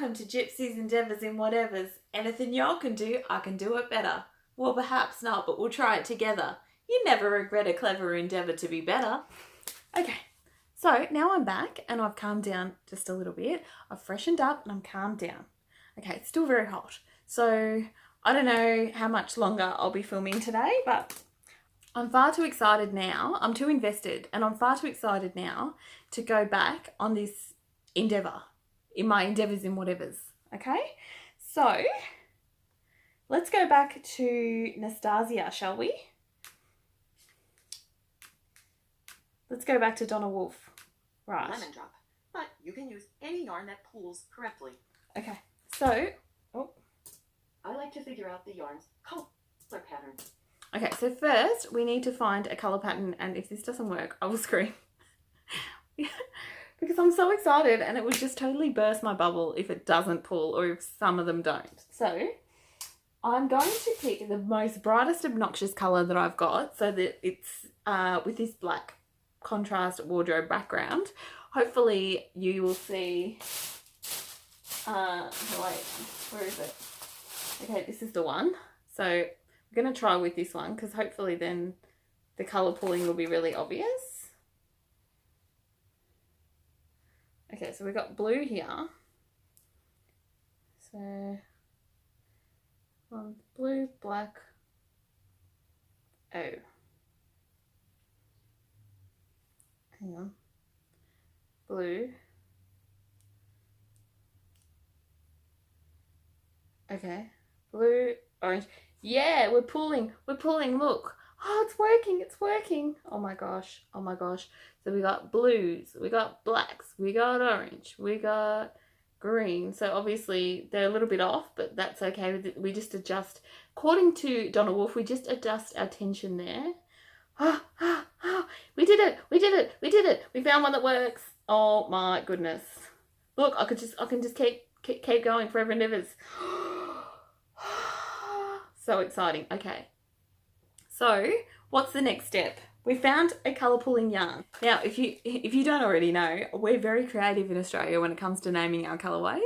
welcome to Gypsy's Endeavours in Whatever's. Anything y'all can do, I can do it better. Well, perhaps not, but we'll try it together. You never regret a clever endeavour to be better. Okay, so now I'm back and I've calmed down just a little bit. I've freshened up and I'm calmed down. Okay, it's still very hot. So I don't know how much longer I'll be filming today, but I'm far too excited now. I'm too invested and I'm far too excited now to go back on this endeavour. In my endeavours in whatever's. Okay, so let's go back to Nastasia, shall we? Let's go back to Donna Wolf. Right. Lemon drop. But you can use any yarn that pulls correctly. Okay, so I like to figure out the yarn's color pattern. okay, so first we need to find a colour pattern, and if this doesn't work, I will scream. Because I'm so excited and it would just totally burst my bubble if it doesn't pull or if some of them don't. So I'm going to pick the most brightest obnoxious colour that I've got so that it's with this black contrast wardrobe background. Hopefully you will see, wait, where is it? Okay, this is the one. So I'm going to try with this one because hopefully then the colour pulling will be really obvious. Okay, so we've got blue here. So, blue, black, oh. Hang on. Blue. Okay. Blue, orange. Yeah, we're pulling, look. Oh, it's working. Oh my gosh. So we got blues, we got blacks, we got orange, we got green. So obviously they're a little bit off, but that's okay. We just adjust. According to Donna Wolf, we just adjust our tension there. We did it. We found one that works. Oh my goodness. Look, I can just keep going forever and ever. So exciting. Okay. So, what's the next step? We found a colour pulling yarn. Now, if you don't already know, we're very creative in Australia when it comes to naming our colourways.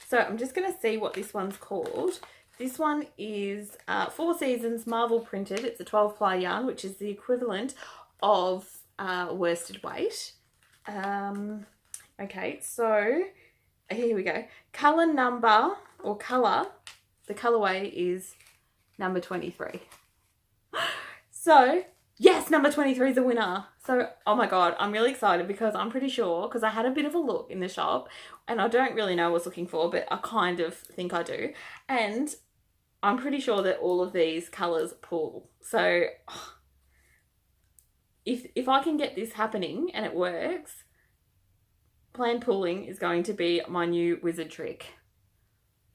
So I'm just going to see what this one's called. This one is 4 Seasons Marvel printed. It's a 12-ply yarn, which is the equivalent of worsted weight. Okay, so here we go. Colour number, or colour, the colourway is number 23. So, yes, number 23 is the winner. So, oh my God, I'm really excited because I'm pretty sure, because I had a bit of a look in the shop and I don't really know what I was looking for, but I kind of think I do. And I'm pretty sure that all of these colours pull. So, if I can get this happening and it works, planned pulling is going to be my new wizard trick.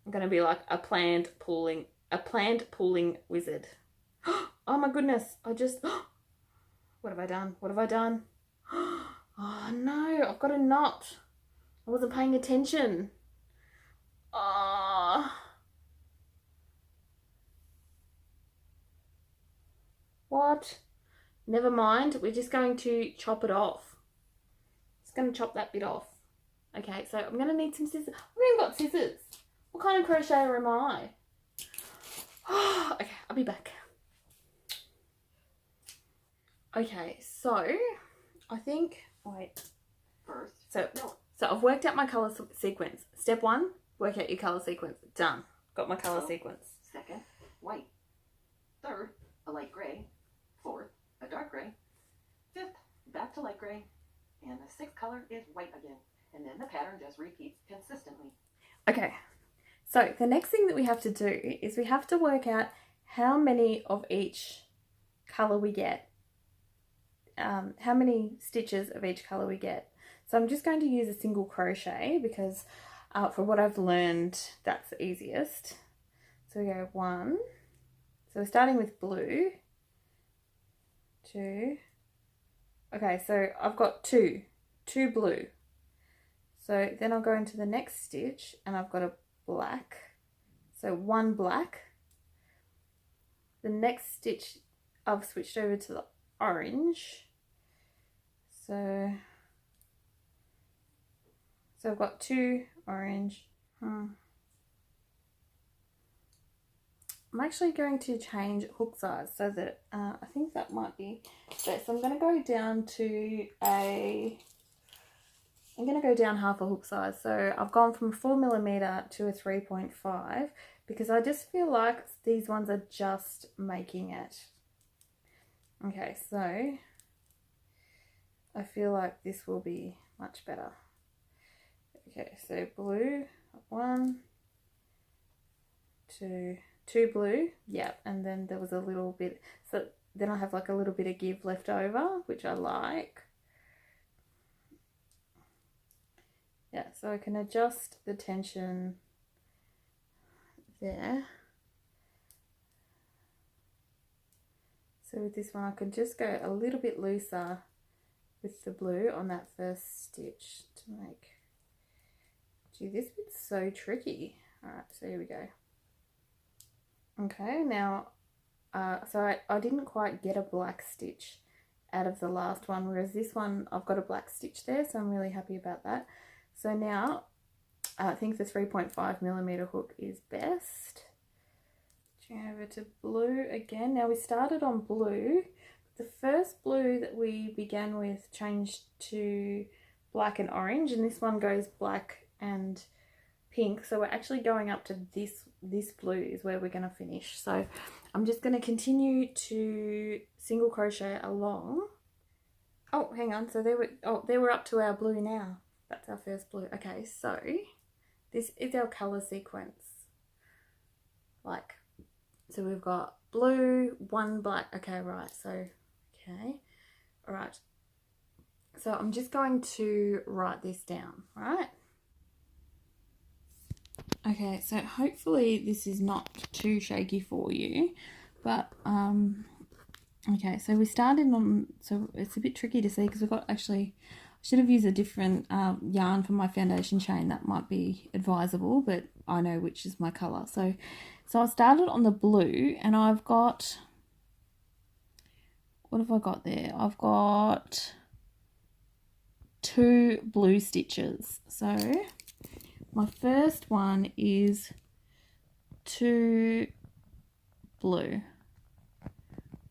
I'm going to be like a planned pulling wizard. Oh my goodness, what have I done? Oh no, I've got a knot. I wasn't paying attention. What? Never mind, we're just going to chop it off. Just going to chop that bit off. Okay, so I'm going to need some scissors. I've even got scissors. What kind of crocheter am I? Okay, I'll be back. Okay, so I think, so I've worked out my colour sequence. Step 1, work out your colour sequence. Done. Got my colour sequence. Second, white. Third, a light grey. Fourth, a dark grey. Fifth, back to light grey. And the 6th colour is white again. And then the pattern just repeats consistently. Okay, so the next thing that we have to do is we have to work out how many of each colour we get. How many stitches of each colour we get. So I'm just going to use a single crochet because for what I've learned, that's the easiest. So we go 1. So we're starting with blue. 2. Okay, so I've got 2 blue. So then I'll go into the next stitch and I've got a black. So 1 black. The next stitch I've switched over to the orange. So I've got 2 orange. I'm actually going to change hook size so that I think that might be best. So I'm going to go down to I'm going to go down half a hook size. So I've gone from 4mm to a 3.5 because I just feel like these ones are just making it. Okay, so I feel like this will be much better. Okay, so blue, 1, 2, 2 blue, yep, and then there was a little bit, so then I have like a little bit of give left over, which I like. Yeah, so I can adjust the tension there. So with this one I can just go a little bit looser with the blue on that first stitch to make, gee, this bit's so tricky. Alright, so here we go. Okay, now, so I didn't quite get a black stitch out of the last one, whereas this one I've got a black stitch there, so I'm really happy about that. So now I think the 3.5mm hook is best. Over to blue again. Now we started on blue. The first blue that we began with changed to black and orange, and this one goes black and pink. So we're actually going up to this blue is where we're going to finish. So I'm just going to continue to single crochet along. Oh, hang on. So they were up to our blue now. That's our first blue. Okay, so this is our color sequence. Like, so we've got blue, 1 black. Okay, right. So, okay. All right. So I'm just going to write this down, right? Okay, so hopefully this is not too shaky for you, but, okay, so we started on, so it's a bit tricky to see because we've got actually, I should have used a different yarn for my foundation chain. That might be advisable, but I know which is my colour. So I started on the blue and I've got, what have I got there? I've got 2 blue stitches. So my first one is 2 blue,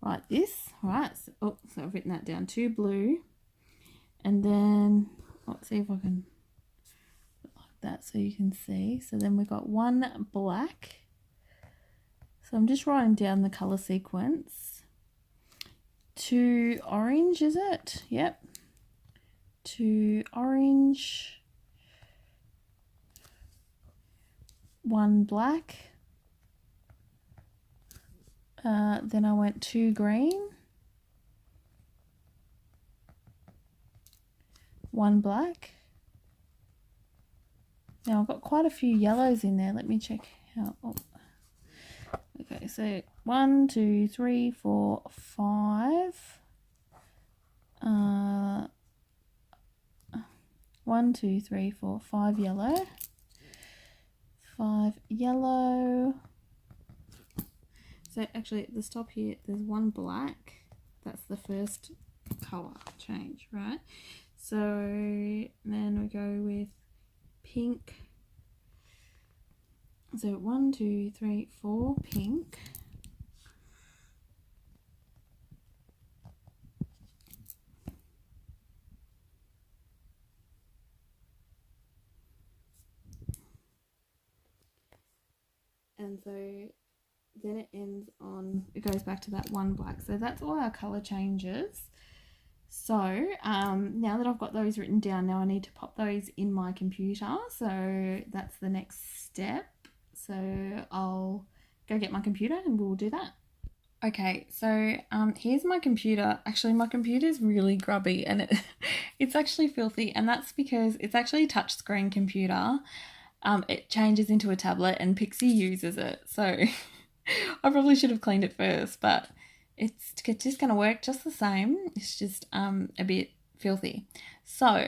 like this, right? So I've written that down, 2 blue, and then let's see if I can put like that so you can see. So then we've got 1 black. So I'm just writing down the color sequence. 2 orange, is it? Yep. 2 orange. 1 black. Then I went 2 green. 1 black. Now I've got quite a few yellows in there. Let me check how. Oh. Okay, so 1, 2, 3, 4, 5. 1, 2, 3, 4, 5 yellow. 5 yellow. So actually at the top here, there's 1 black. That's the first colour change, right? So then we go with pink. So 1, 2, 3, 4 pink. And so then it ends on, it goes back to that 1 black. So that's all our colour changes. So now that I've got those written down, now I need to pop those in my computer. So that's the next step. So I'll go get my computer and we'll do that. Okay, so here's my computer. Actually, my computer is really grubby and it's actually filthy, and that's because it's actually a touchscreen computer. It changes into a tablet and Pixie uses it. So I probably should have cleaned it first, but it's just going to work just the same. It's just a bit filthy. So,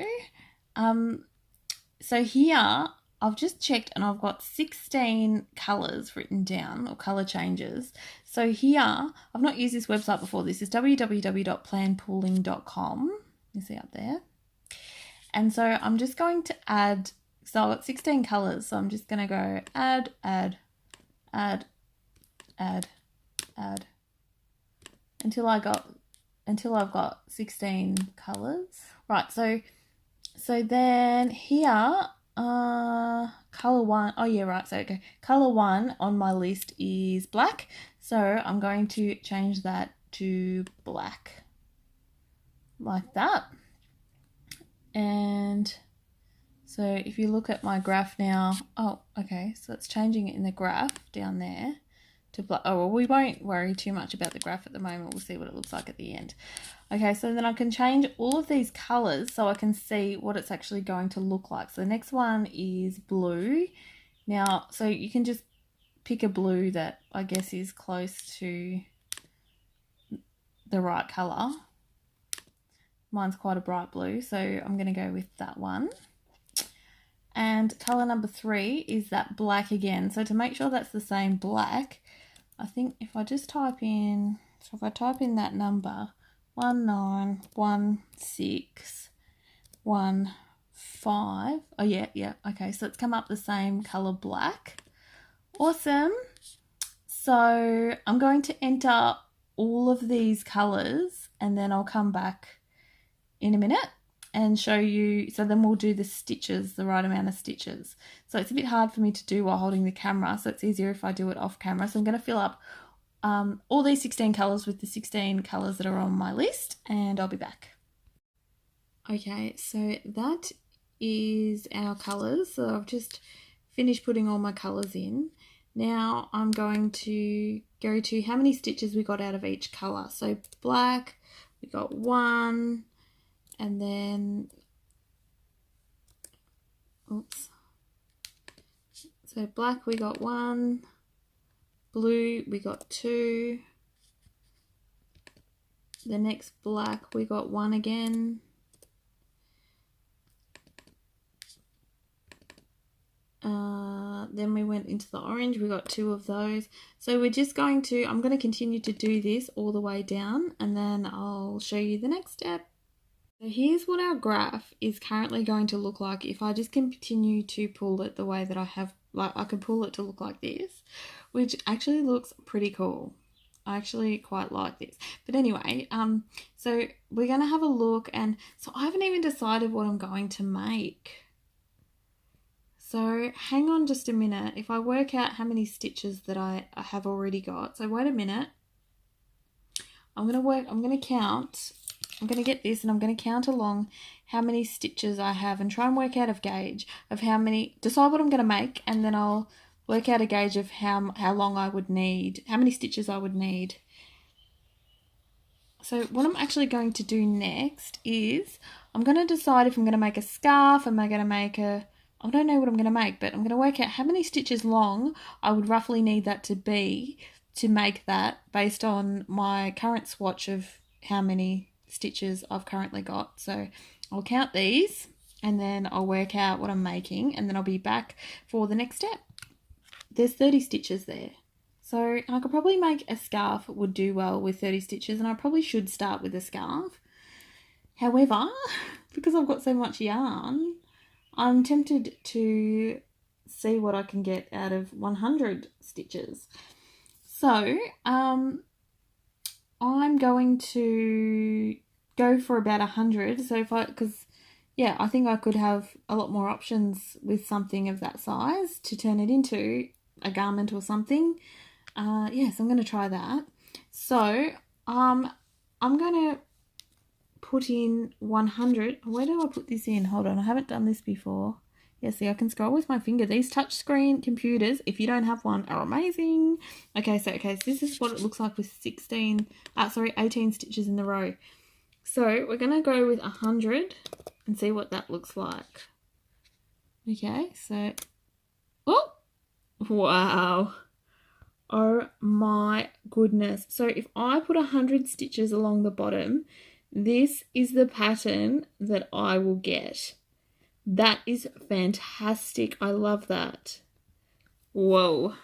so here I've just checked and I've got 16 colours written down, or colour changes. So here, I've not used this website before. This is www.planpooling.com. You see up there. And so I'm just going to add So I've got 16 colours. So I'm just going to go add, add, add, add, add, until I've got 16 colours. Right, so then here, colour one, oh yeah, right, so okay, colour one on my list is black, so I'm going to change that to black, like that. And so if you look at my graph now, oh, okay, so it's changing it in the graph down there to black. Oh, well, we won't worry too much about the graph at the moment. We'll see what it looks like at the end. Okay, so then I can change all of these colors so I can see what it's actually going to look like. So the next one is blue. Now, so you can just pick a blue that I guess is close to the right color. Mine's quite a bright blue, so I'm going to go with that one. And color number 3 is that black again. So to make sure that's the same black, I think if I just type in, so if I type in that number, 191615, oh yeah, okay, so it's come up the same color black. Awesome. So I'm going to enter all of these colors and then I'll come back in a minute and show you, so then we'll do the stitches, the right amount of stitches. So it's a bit hard for me to do while holding the camera, so it's easier if I do it off camera. So I'm going to fill up all these 16 colours with the 16 colours that are on my list, and I'll be back. Okay, so that is our colours. So I've just finished putting all my colours in. Now I'm going to go to how many stitches we got out of each colour. So black, we got 1, and then, oops, so black we got 1, blue we got 2, the next black we got 1 again, then we went into the orange, we got 2 of those. So we're just going to, I'm going to continue to do this all the way down and then I'll show you the next step. So here's what our graph is currently going to look like if I just continue to pull it the way that I have, like I can pull it to look like this, which actually looks pretty cool. I actually quite like this. But anyway, so we're going to have a look, and so I haven't even decided what I'm going to make. So hang on just a minute. If I work out how many stitches that I have already got, so wait a minute. I'm going to count. I'm going to get this and I'm going to count along how many stitches I have and try and work out a gauge of how many, decide what I'm going to make, and then I'll work out a gauge of how long I would need, how many stitches I would need. So what I'm actually going to do next is I'm going to decide if I'm going to make a scarf, am I going to make a, I don't know what I'm going to make, but I'm going to work out how many stitches long I would roughly need that to be to make that based on my current swatch of how many stitches I've currently got. So I'll count these and then I'll work out what I'm making, and then I'll be back for the next step. There's 30 stitches there. So I could probably make a scarf, would do well with 30 stitches, and I probably should start with a scarf. However, because I've got so much yarn, I'm tempted to see what I can get out of 100 stitches. So I'm going to go for about 100. So because yeah, I think I could have a lot more options with something of that size to turn it into a garment or something. Yes, I'm going to try that. So I'm going to put in 100. Where do I put this in? Hold on, I haven't done this before. Yeah, see, I can scroll with my finger. These touchscreen computers, if you don't have one, are amazing. Okay, so this is what it looks like with 18 stitches in the row. So we're going to go with 100 and see what that looks like. Okay, so, oh, wow. Oh my goodness. So if I put 100 stitches along the bottom, this is the pattern that I will get. That is fantastic. I love that. Whoa.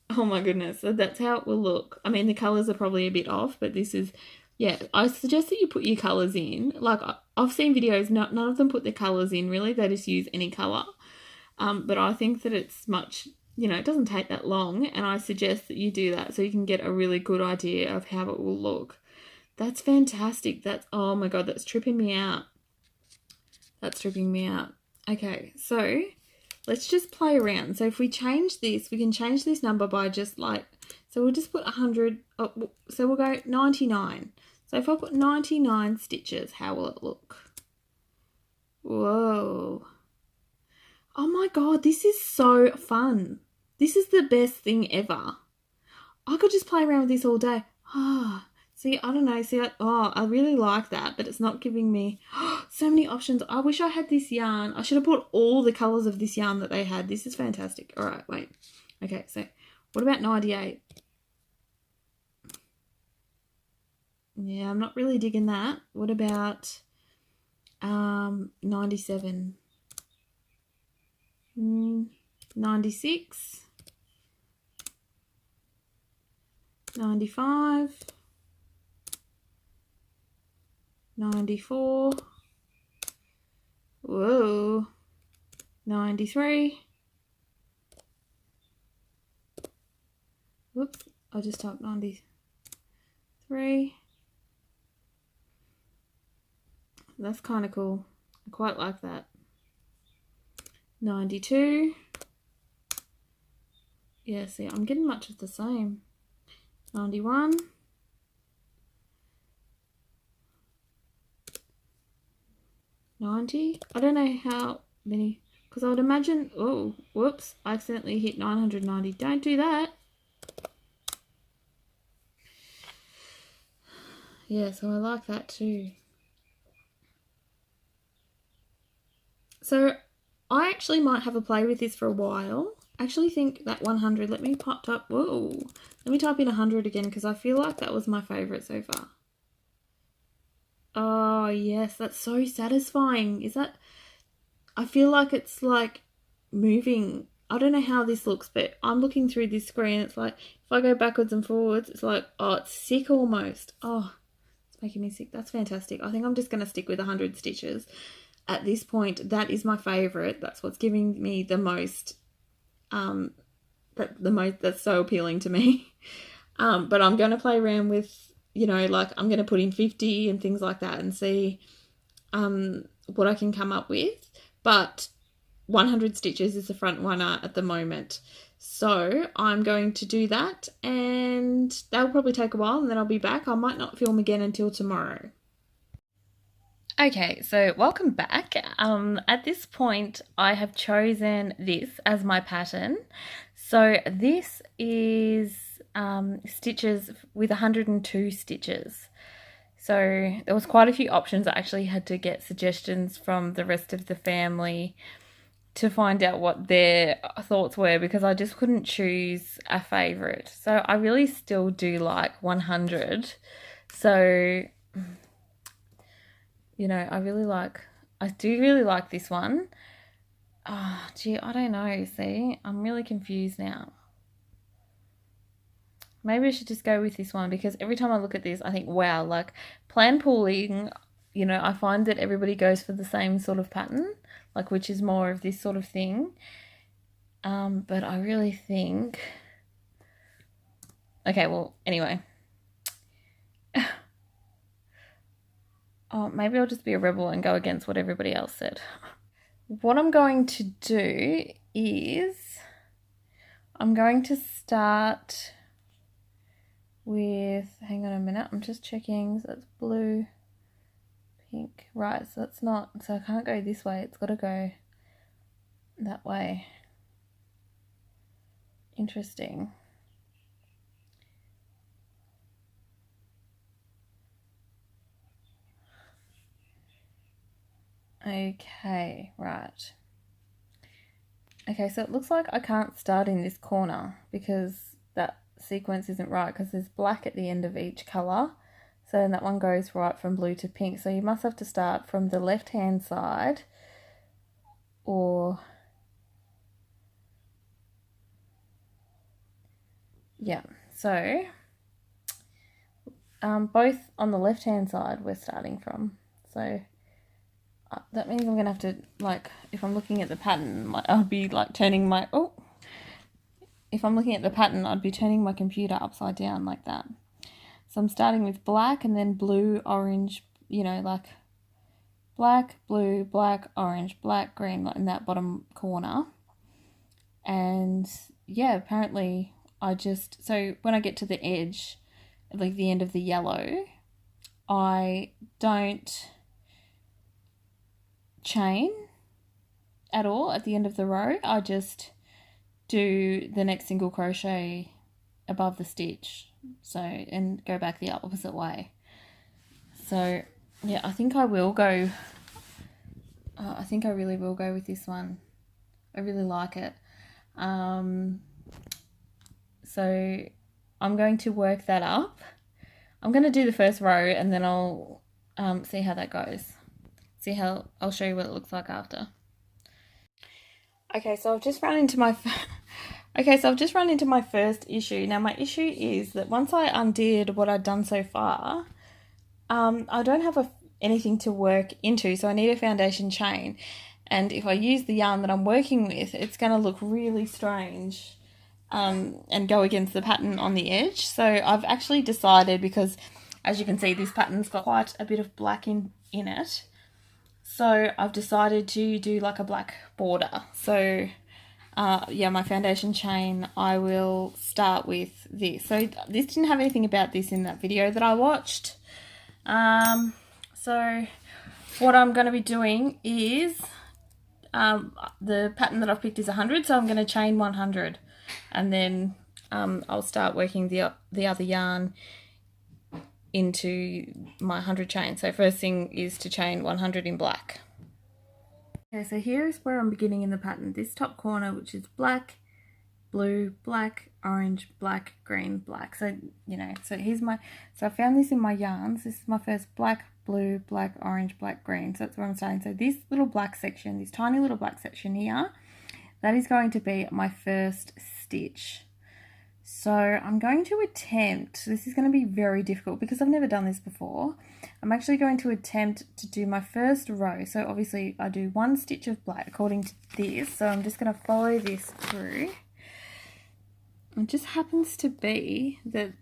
Oh my goodness. So that's how it will look. I mean, the colours are probably a bit off, but this is, yeah, I suggest that you put your colours in. Like, I've seen videos, none of them put the colours in, really. They just use any colour. But I think that it's much, it doesn't take that long, and I suggest that you do that so you can get a really good idea of how it will look. That's fantastic. Oh my God, that's tripping me out. That's tripping me out. Okay, so let's just play around. So if we change this, we can change this number by just like, so we'll just put 100, so we'll go 99. So if I put 99 stitches, how will it look? Whoa. Oh my God, this is so fun. This is the best thing ever. I could just play around with this all day. See, I don't know. See, I really like that, but it's not giving me so many options. I wish I had this yarn. I should have bought all the colours of this yarn that they had. This is fantastic. All right, wait. Okay, so what about 98? Yeah, I'm not really digging that. What about 97? 96? 95? 94? Whoa. 93? Whoops, I just typed 93. That's kind of cool. I quite like that. 92. Yeah, see, I'm getting much of the same. 91. 90. I don't know how many, because I would imagine, oh, whoops, I accidentally hit 990. Don't do that. Yeah, so I like that too. So I actually might have a play with this for a while. I actually think that 100, let me type in 100 again, because I feel like that was my favourite so far. Oh, yes, that's so satisfying. Is that, I feel like it's like moving. I don't know how this looks, but I'm looking through this screen. It's like, if I go backwards and forwards, it's like, oh, it's sick almost. Oh, it's making me sick. That's fantastic. I think I'm just going to stick with 100 stitches. At this point, that is my favourite. That's what's giving me the most, that's so appealing to me. But I'm going to play around with, like I'm going to put in 50 and things like that and see what I can come up with. But 100 stitches is the front runner at the moment. So I'm going to do that, and that'll probably take a while, and then I'll be back. I might not film again until tomorrow. Okay, so welcome back. At this point, I have chosen this as my pattern. So this is stitches with 102 stitches. So there was quite a few options. I actually had to get suggestions from the rest of the family to find out what their thoughts were, because I just couldn't choose a favourite. So I really still do like 100. So, I do really like this one. Oh, gee, I don't know. See, I'm really confused now. Maybe I should just go with this one, because every time I look at this, I think, wow, like plan pooling, I find that everybody goes for the same sort of pattern, like which is more of this sort of thing. But I really think, okay, well, anyway. Oh, maybe I'll just be a rebel and go against what everybody else said. What I'm going to do is I'm going to start with, hang on a minute, I'm just checking. So it's blue, pink, right, so it's not, so I can't go this way, it's got to go that way. Interesting. Okay, right. Okay, so it looks like I can't start in this corner because that sequence isn't right, because there's black at the end of each colour. So then that one goes right from blue to pink. So you must have to start from the left-hand side, or, yeah, so both on the left-hand side we're starting from. So that means I'm going to have to, like, if I'm looking at the pattern, I'll be like turning my, if I'm looking at the pattern, I'd be turning my computer upside down like that. So I'm starting with black and then blue, orange, you know, like black, blue, black, orange, black, green, like in that bottom corner. And yeah, apparently so when I get to the edge, like the end of the yellow, I don't chain at all at the end of the row. I just do the next single crochet above the stitch, so, and go back the opposite way. So yeah, I think I will go, I think I really will go with this one. I really like it. So I'm going to work that up. I'm going to do the first row and then I'll see how that goes. I'll show you what it looks like after. Okay, so I've just run into my first issue. Now my issue is that once I undid what I'd done so far, I don't have anything to work into, so I need a foundation chain. And if I use the yarn that I'm working with, it's going to look really strange and go against the pattern on the edge. So I've actually decided, because as you can see, this pattern's got quite a bit of black in it. So I've decided to do like a black border. So yeah, my foundation chain, I will start with this. So this didn't have anything about this in that video that I watched. So what I'm going to be doing is, the pattern that I've picked is 100, so I'm going to chain 100, and then I'll start working the other yarn into my 100 chain. So first thing is to chain 100 in black. Okay, so here's where I'm beginning in the pattern. This top corner, which is black, blue, black, orange, black, green, black. So, you know, so I found this in my yarns. This is my first black, blue, black, orange, black, green. So that's where I'm starting. So this little black section, this tiny little black section here, that is going to be my first stitch. So I'm going to attempt, this is going to be very difficult because I've never done this before. I'm actually going to attempt to do my first row. So obviously I do one stitch of black according to this. So I'm just going to follow this through. It just happens to be that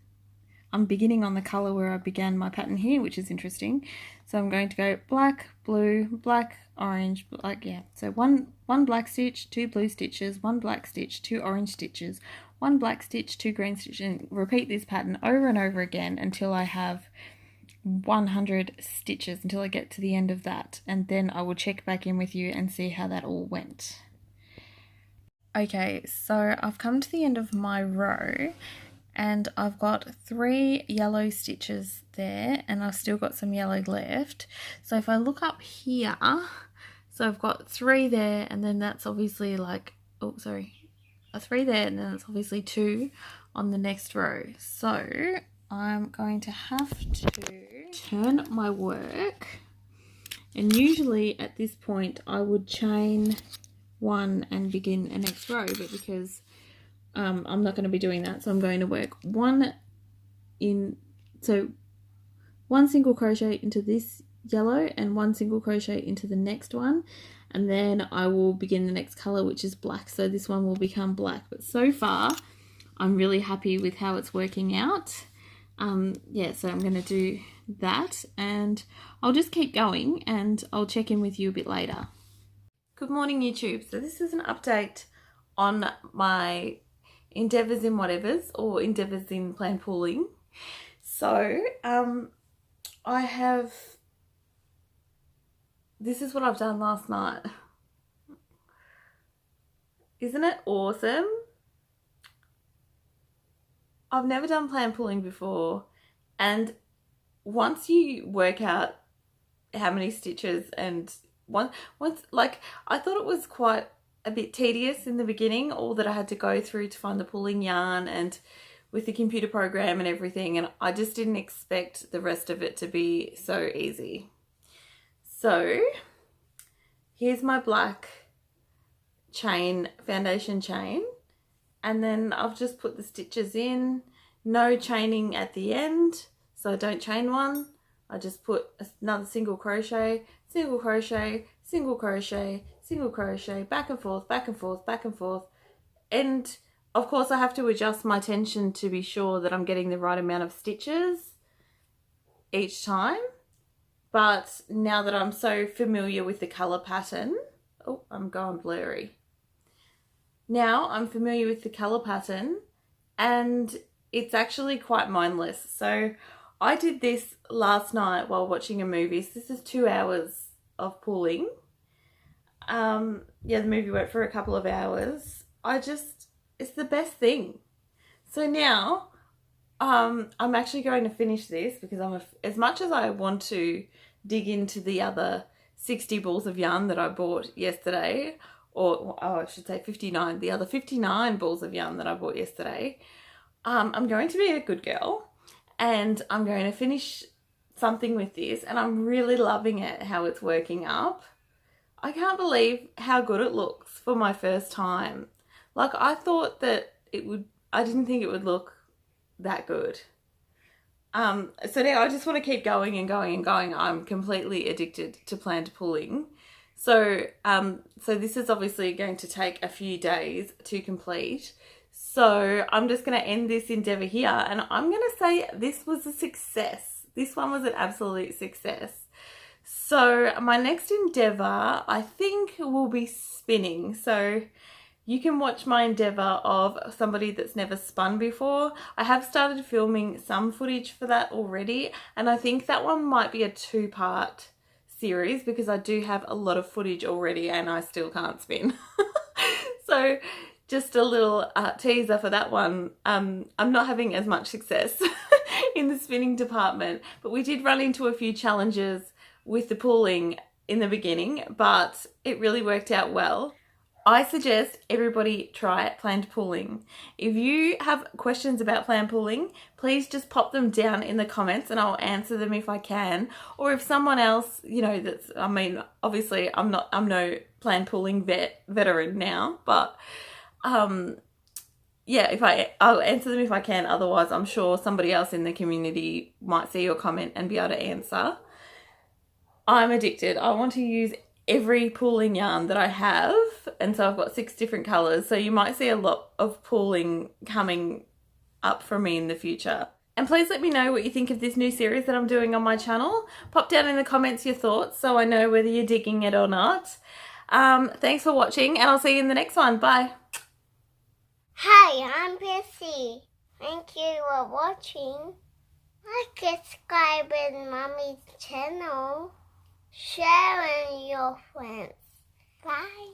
I'm beginning on the colour where I began my pattern here, which is interesting. So I'm going to go black, blue, black, orange, black, yeah. So one black stitch, 2 blue stitches, 1 black stitch, 2 orange stitches, 1 black stitch, 2 green stitches, and repeat this pattern over and over again until I have 100 stitches, until I get to the end of that. And then I will check back in with you and see how that all went. Okay, so I've come to the end of my row and I've got 3 yellow stitches there and I've still got some yellow left. So if I look up here, so I've got 3 there, and then that's obviously like, oh sorry, a 3 there, and then it's obviously 2 on the next row. So I'm going to have to turn my work, and usually at this point I would chain 1 and begin a next row, but because I'm not going to be doing that, so I'm going to work 1 single crochet into this yellow and 1 single crochet into the next one, and then I will begin the next color, which is black. So this one will become black, but so far I'm really happy with how it's working out. Yeah, so I'm going to do that and I'll just keep going and I'll check in with you a bit later. Good morning, YouTube. So this is an update on my Endeavours in Whatevers, or Endeavours in Plan Pooling. So this is what I've done last night. Isn't it awesome? I've never done plan pooling before, and once you work out how many stitches, and once like, I thought it was quite a bit tedious in the beginning, all that I had to go through to find the pooling yarn and with the computer program and everything, and I just didn't expect the rest of it to be so easy. So here's my black chain, foundation chain, and then I've just put the stitches in, no chaining at the end, so I don't chain 1, I just put another single crochet, single crochet, single crochet, single crochet, back and forth, back and forth, back and forth. And of course I have to adjust my tension to be sure that I'm getting the right amount of stitches each time. But now that I'm so familiar with the colour pattern, oh, I'm going blurry. Now I'm familiar with the colour pattern and it's actually quite mindless. So I did this last night while watching a movie. So this is 2 hours of pulling. Yeah, the movie went for a couple of hours. It's the best thing. So now I'm actually going to finish this because as much as I want to dig into the other 60 balls of yarn that I bought yesterday, or I should say 59, the other 59 balls of yarn that I bought yesterday, I'm going to be a good girl and I'm going to finish something with this, and I'm really loving it, how it's working up. I can't believe how good it looks for my first time. Like, I thought that I didn't think it would look that good. So now I just want to keep going and going and going. I'm completely addicted to planned pulling. So this is obviously going to take a few days to complete. So I'm just going to end this endeavour here, and I'm going to say this was a success. This one was an absolute success. So my next endeavour, I think, will be spinning. So you can watch my endeavour of somebody that's never spun before. I have started filming some footage for that already, and I think that one might be a 2-part series because I do have a lot of footage already and I still can't spin. So just a little teaser for that one. I'm not having as much success in the spinning department, but we did run into a few challenges with the pulling in the beginning, but it really worked out well. I suggest everybody try planned pulling. If you have questions about planned pulling, please just pop them down in the comments and I'll answer them if I can. Or if someone else, you know, obviously I'm no planned pulling veteran now, but yeah, I'll answer them if I can. Otherwise, I'm sure somebody else in the community might see your comment and be able to answer. I'm addicted. I want to use every pulling yarn that I have, and so I've got 6 different colours, so you might see a lot of pulling coming up from me in the future. And please let me know what you think of this new series that I'm doing on my channel. Pop down in the comments your thoughts so I know whether you're digging it or not. Thanks for watching, and I'll see you in the next one. Bye. Hi, I'm Gypsy. Thank you for watching. Like, subscribe to Mommy's channel. Share with your friends. Bye.